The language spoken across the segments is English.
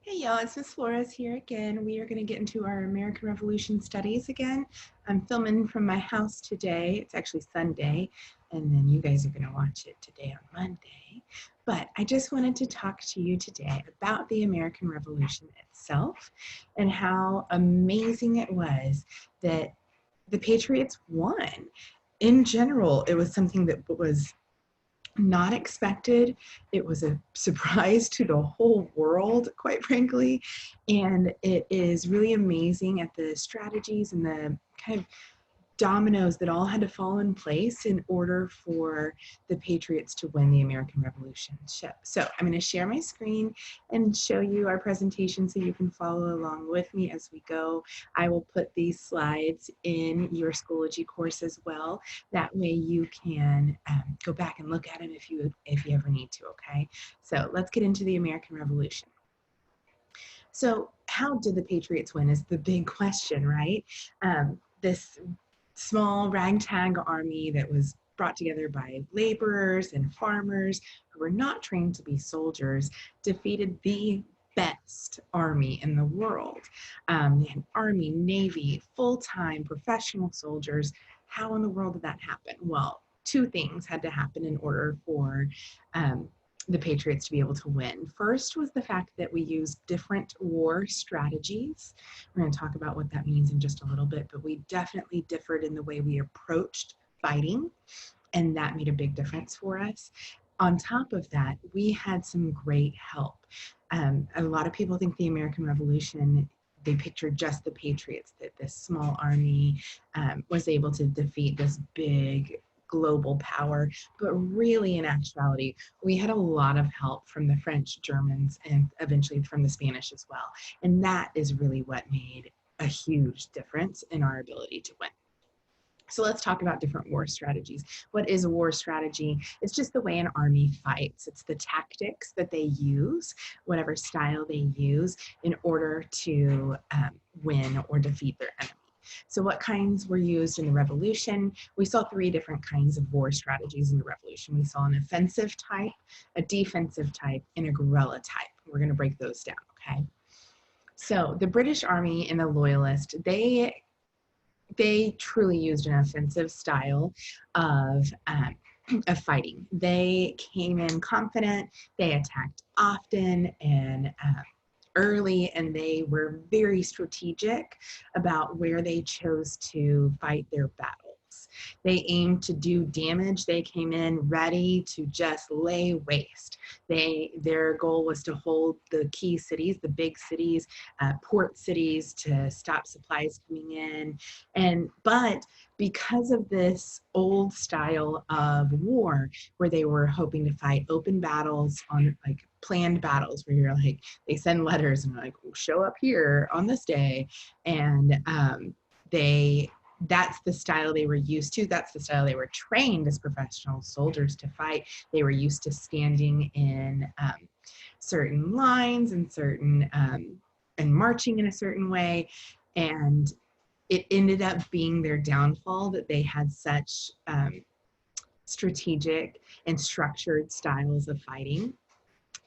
Hey y'all, it's Miss Flores here again. We are going to get into our American Revolution studies again. I'm filming from my house today. It's actually Sunday, and then you guys are going to watch it today on Monday. But I just wanted to talk to you today about the American Revolution itself and how amazing it was that the Patriots won. In general, it was something that was not expected. It was a surprise to the whole world, quite frankly. And it is really amazing at the strategies and the kind of dominoes that all had to fall in place in order for the Patriots to win the American Revolution. So I'm going to share my screen and show you our presentation so you can follow along with me as we go. I will put these slides in your Schoology course as well. That way you can go back and look at them if you ever need to, okay? So let's get into the American Revolution. So how did the Patriots win is the big question, right? This small ragtag army that was brought together by laborers and farmers who were not trained to be soldiers defeated the best army in the world. Army, Navy, full-time professional soldiers. How in the world did that happen? Well, two things had to happen in order for the Patriots to be able to win. First was the fact that we used different war strategies. We're going to talk about what that means in just a little bit, but we definitely differed in the way we approached fighting, and that made a big difference for us. On top of that, we had some great help. A lot of people think the American Revolution, they pictured just the Patriots, that this small army was able to defeat this big global power, but really in actuality, we had a lot of help from the French, Germans, and eventually from the Spanish as well. And that is really what made a huge difference in our ability to win. So let's talk about different war strategies. What is a war strategy? It's just the way an army fights. It's the tactics that they use, whatever style they use in order to win or defeat their enemy. So what kinds were used in the Revolution? We saw three different kinds of war strategies in the Revolution. We saw an offensive type, a defensive type, and a guerrilla type. We're going to break those down, okay? So the British Army and the Loyalists, they truly used an offensive style of fighting. They came in confident, they attacked often and early, and they were very strategic about where they chose to fight their battles. They aimed to do damage. They came in ready to just lay waste. Their goal was to hold the key cities, the big cities, port cities, to stop supplies coming in. But because of this old style of war, where they were hoping to fight open battles on like planned battles, where you're like, they send letters and like, we'll show up here on this day, and that's the style they were used to. That's the style they were trained as professional soldiers to fight. They were used to standing in certain lines and and marching in a certain way. And it ended up being their downfall that they had such strategic and structured styles of fighting.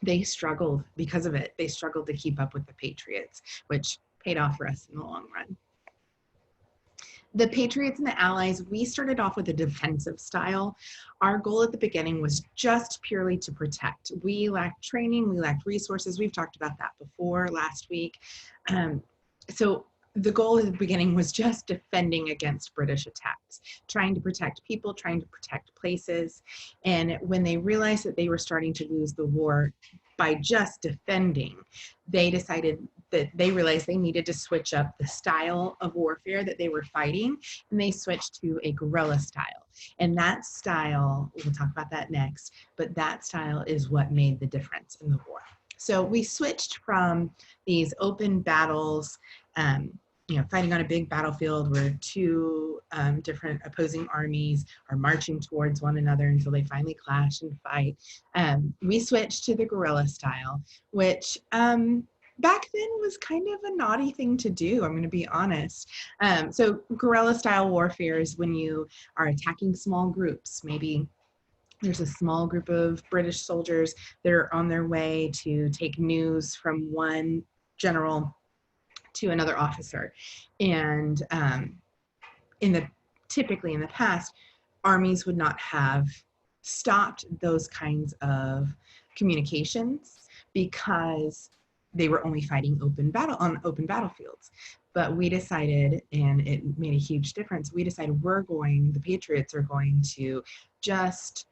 They struggled because of it. They struggled to keep up with the Patriots, which paid off for us in the long run. The Patriots and the Allies, we started off with a defensive style. Our goal at the beginning was just purely to protect. We lacked training, we lacked resources. We've talked about that before last week. So the goal at the beginning was just defending against British attacks, trying to protect people, trying to protect places. And when they realized that they were starting to lose the war by just defending, they decided that they realized they needed to switch up the style of warfare that they were fighting, and they switched to a guerrilla style. And that style, we'll talk about that next, but that style is what made the difference in the war. So we switched from these open battles, fighting on a big battlefield where two different opposing armies are marching towards one another until they finally clash and fight. We switched to the guerrilla style, which back then was kind of a naughty thing to do, I'm going to be honest. So guerrilla style warfare is when you are attacking small groups, maybe There's a small group of British soldiers that are on their way to take news from one general to another officer. And typically in the past, armies would not have stopped those kinds of communications because they were only fighting on open battlefields. But we decided, and it made a huge difference, we decided the Patriots are going to just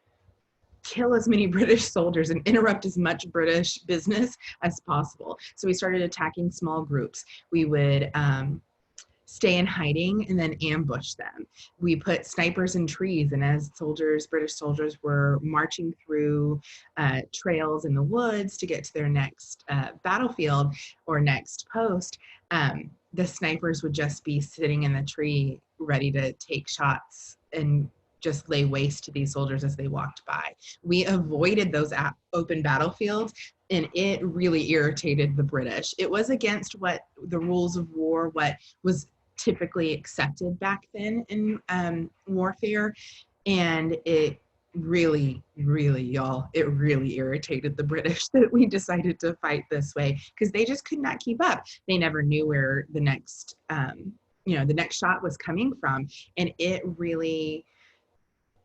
kill as many British soldiers and interrupt as much British business as possible. So we started attacking small groups. We would stay in hiding and then ambush them. We put snipers in trees, and as British soldiers were marching through trails in the woods to get to their next battlefield or next post, the snipers would just be sitting in the tree ready to take shots and just lay waste to these soldiers as they walked by. We avoided those open battlefields, and it really irritated the British. It was against what the rules of war, what was typically accepted back then in warfare, and it really irritated the British that we decided to fight this way, because they just could not keep up. They never knew where the next the next shot was coming from, and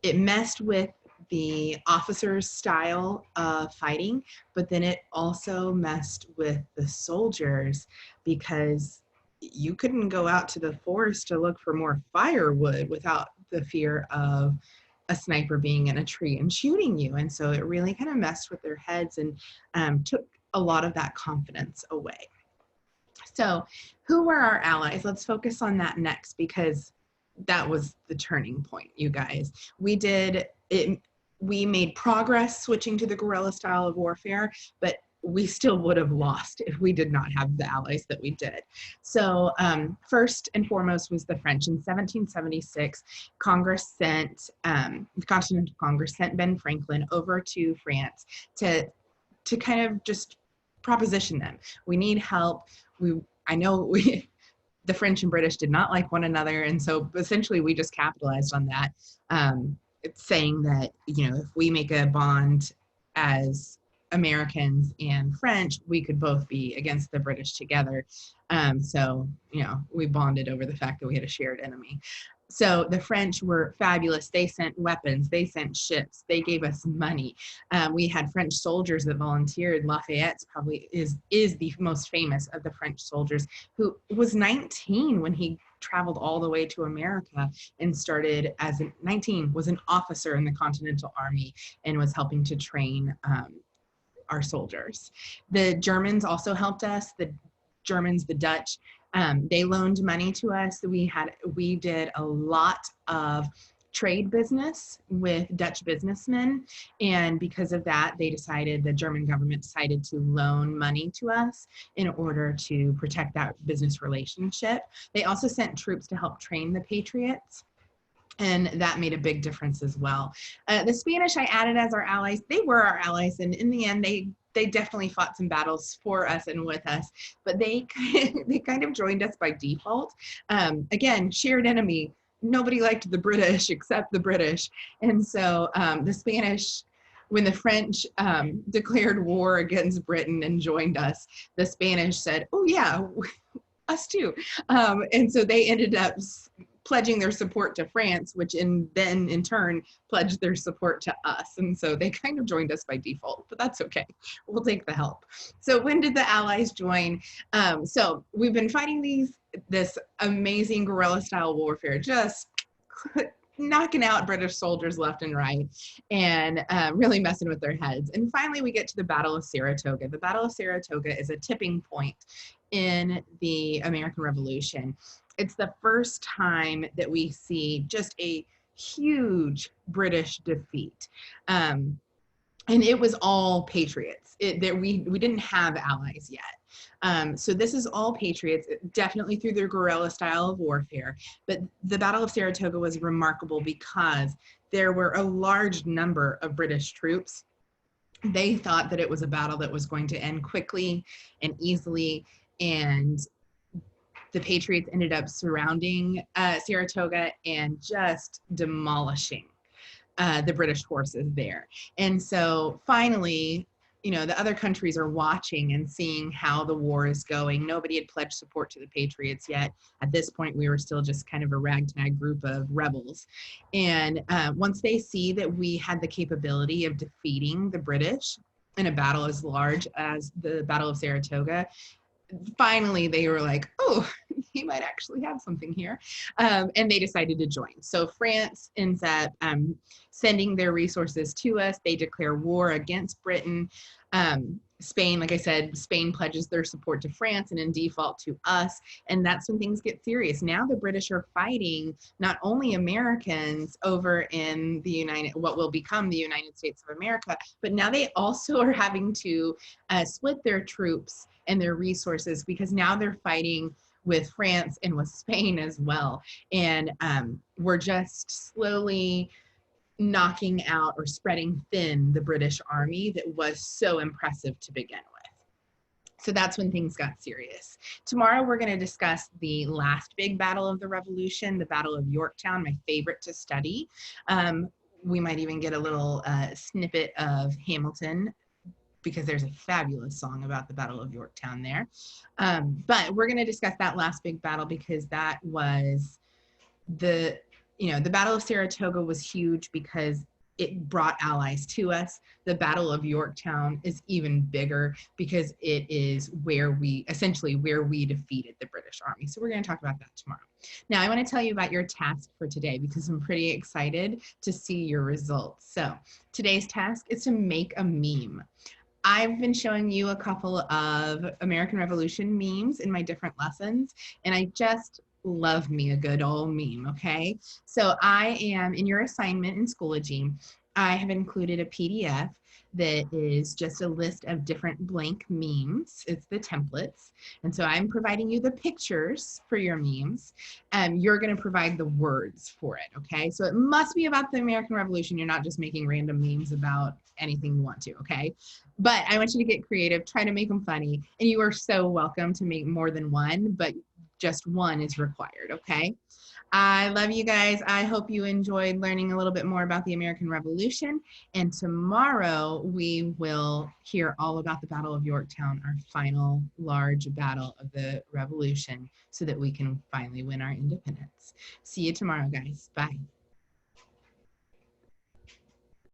it messed with the officers' style of fighting, but then it also messed with the soldiers, because you couldn't go out to the forest to look for more firewood without the fear of a sniper being in a tree and shooting you. And so it really kind of messed with their heads and took a lot of that confidence away. So who were our allies? Let's focus on that next, because that was the turning point, you guys. We made progress switching to the guerrilla style of warfare, but we still would have lost if we did not have the allies that we did. So first and foremost was the French. In 1776, the Continental Congress sent Ben Franklin over to France to kind of just proposition them. We need help. The French and British did not like one another, and so essentially we just capitalized on that. It's saying that, if we make a bond as Americans and French, we could both be against the British together. So we bonded over the fact that we had a shared enemy. So the French were fabulous. They sent weapons, they sent ships, they gave us money. We had French soldiers that volunteered. Lafayette probably is the most famous of the French soldiers, who was 19 when he traveled all the way to America and started was an officer in the Continental Army and was helping to train our soldiers. The Germans also helped us. The Dutch, they loaned money to us. We did a lot of trade business with Dutch businessmen, and because of that, the German government decided to loan money to us in order to protect that business relationship. They also sent troops to help train the Patriots, and that made a big difference as well. The Spanish I added as our allies. They were our allies, and in the end, they definitely fought some battles for us and with us, but they kind of joined us by default. Again, shared enemy. Nobody liked the British except the British, and so the Spanish, when the French declared war against Britain and joined us, the Spanish said, "Oh yeah, us too," and so they ended up pledging their support to France, which then in turn pledged their support to us. And so they kind of joined us by default, but that's okay. We'll take the help. So when did the Allies join? So we've been fighting this amazing guerrilla style warfare, just knocking out British soldiers left and right, and really messing with their heads. And finally, we get to the Battle of Saratoga. The Battle of Saratoga is a tipping point in the American Revolution. It's the first time that we see just a huge British defeat. And it was all Patriots. We didn't have allies yet. So this is all Patriots, definitely through their guerrilla style of warfare. But the Battle of Saratoga was remarkable because there were a large number of British troops. They thought that it was a battle that was going to end quickly and easily, and the Patriots ended up surrounding Saratoga and just demolishing the British forces there. And so finally, you know, the other countries are watching and seeing how the war is going. Nobody had pledged support to the Patriots yet. At this point, we were still just kind of a ragtag group of rebels. And once they see that we had the capability of defeating the British in a battle as large as the Battle of Saratoga, finally they were like, oh, he might actually have something here. And they decided to join. So France ends up sending their resources to us. They declare war against Britain. Spain, like I said, Spain pledges their support to France and in default to us. And that's when things get serious. Now the British are fighting not only Americans over in the what will become the United States of America, but now they also are having to split their troops and their resources, because now they're fighting with France and with Spain as well. And we're just slowly knocking out or spreading thin the British army that was so impressive to begin with. So that's when things got serious. Tomorrow, we're going to discuss the last big battle of the Revolution, the Battle of Yorktown, my favorite to study. We might even get a little snippet of Hamilton, because there's a fabulous song about the Battle of Yorktown there. But we're going to discuss that last big battle, because that was the Battle of Saratoga was huge because it brought allies to us. The Battle of Yorktown is even bigger because it is essentially where we defeated the British Army. So we're going to talk about that tomorrow. Now, I want to tell you about your task for today, because I'm pretty excited to see your results. So today's task is to make a meme. I've been showing you a couple of American Revolution memes in my different lessons, and I just love me a good old meme, okay? So I am, in your assignment in Schoology, I have included a PDF that is just a list of different blank memes. It's the templates. And so I'm providing you the pictures for your memes, and you're going to provide the words for it, okay? So it must be about the American Revolution. You're not just making random memes about anything you want to, okay? But I want you to get creative, try to make them funny, and you are so welcome to make more than one, but just one is required, okay? I love you guys. I hope you enjoyed learning a little bit more about the American Revolution. And tomorrow we will hear all about the Battle of Yorktown, our final large battle of the Revolution, so that we can finally win our independence. See you tomorrow, guys. Bye.